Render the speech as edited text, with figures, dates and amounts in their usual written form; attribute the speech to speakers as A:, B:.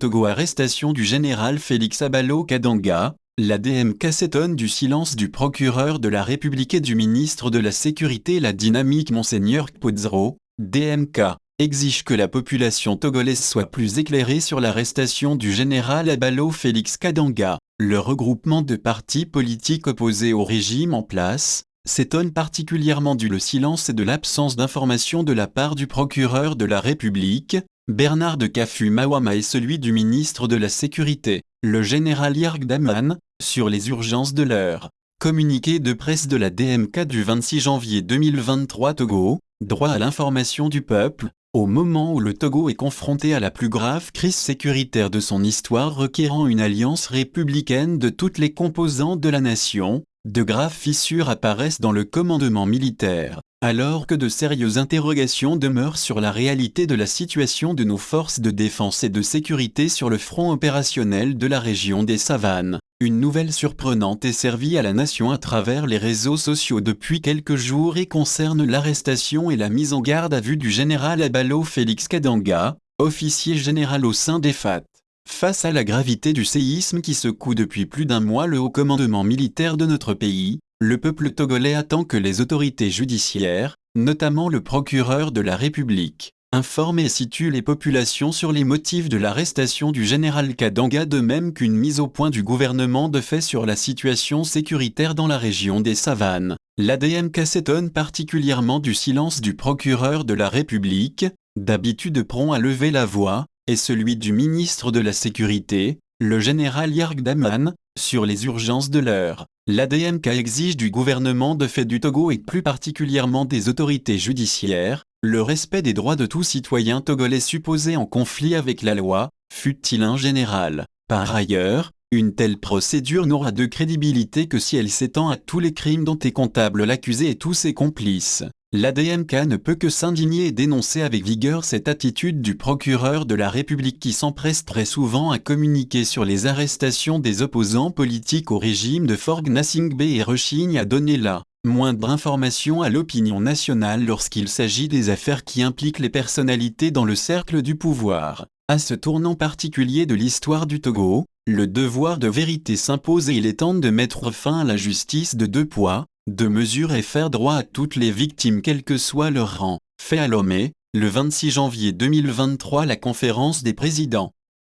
A: Togo. Arrestation du général Félix Abalo Kadanga. La DMK s'étonne du silence du procureur de la République et du ministre de la Sécurité. La dynamique Monseigneur Kpodzro, DMK, exige que la population togolaise soit plus éclairée sur l'arrestation du général Abalo Félix Kadanga. Le regroupement de partis politiques opposés au régime en place s'étonne particulièrement du silence et de l'absence d'information de la part du procureur de la République, Bernard de Kafu-Mawama, et celui du ministre de la Sécurité, le général Yarg Daman, sur les urgences de l'heure. Communiqué de presse de la DMK du 26 janvier 2023. Togo, droit à l'information du peuple. Au moment où le Togo est confronté à la plus grave crise sécuritaire de son histoire, requérant une alliance républicaine de toutes les composantes de la nation, de graves fissures apparaissent dans le commandement militaire, alors que de sérieuses interrogations demeurent sur la réalité de la situation de nos forces de défense et de sécurité sur le front opérationnel de la région des Savanes. Une nouvelle surprenante est servie à la nation à travers les réseaux sociaux depuis quelques jours et concerne l'arrestation et la mise en garde à vue du général Abalo Félix Kadanga, officier général au sein des FAT. Face à la gravité du séisme qui secoue depuis plus d'un mois le haut commandement militaire de notre pays, le peuple togolais attend que les autorités judiciaires, notamment le procureur de la République, informent et situent les populations sur les motifs de l'arrestation du général Kadanga, de même qu'une mise au point du gouvernement de fait sur la situation sécuritaire dans la région des Savanes. La DMK s'étonne particulièrement du silence du procureur de la République, d'habitude prompt à lever la voix, et celui du ministre de la Sécurité, le général Yarg Daman, sur les urgences de l'heure. La DMK exige du gouvernement de fait du Togo et plus particulièrement des autorités judiciaires, le respect des droits de tout citoyen togolais supposé en conflit avec la loi, fut-il un général. Par ailleurs, une telle procédure n'aura de crédibilité que si elle s'étend à tous les crimes dont est comptable l'accusé et tous ses complices. La DMK ne peut que s'indigner et dénoncer avec vigueur cette attitude du procureur de la République qui s'empresse très souvent à communiquer sur les arrestations des opposants politiques au régime de Faure Gnassingbé et rechigne à donner la moindre information à l'opinion nationale lorsqu'il s'agit des affaires qui impliquent les personnalités dans le cercle du pouvoir. À ce tournant particulier de l'histoire du Togo, le devoir de vérité s'impose et il est temps de mettre fin à la justice de deux poids, deux mesures et faire droit à toutes les victimes quel que soit leur rang. Fait à Lomé, le 26 janvier 2023. La conférence des présidents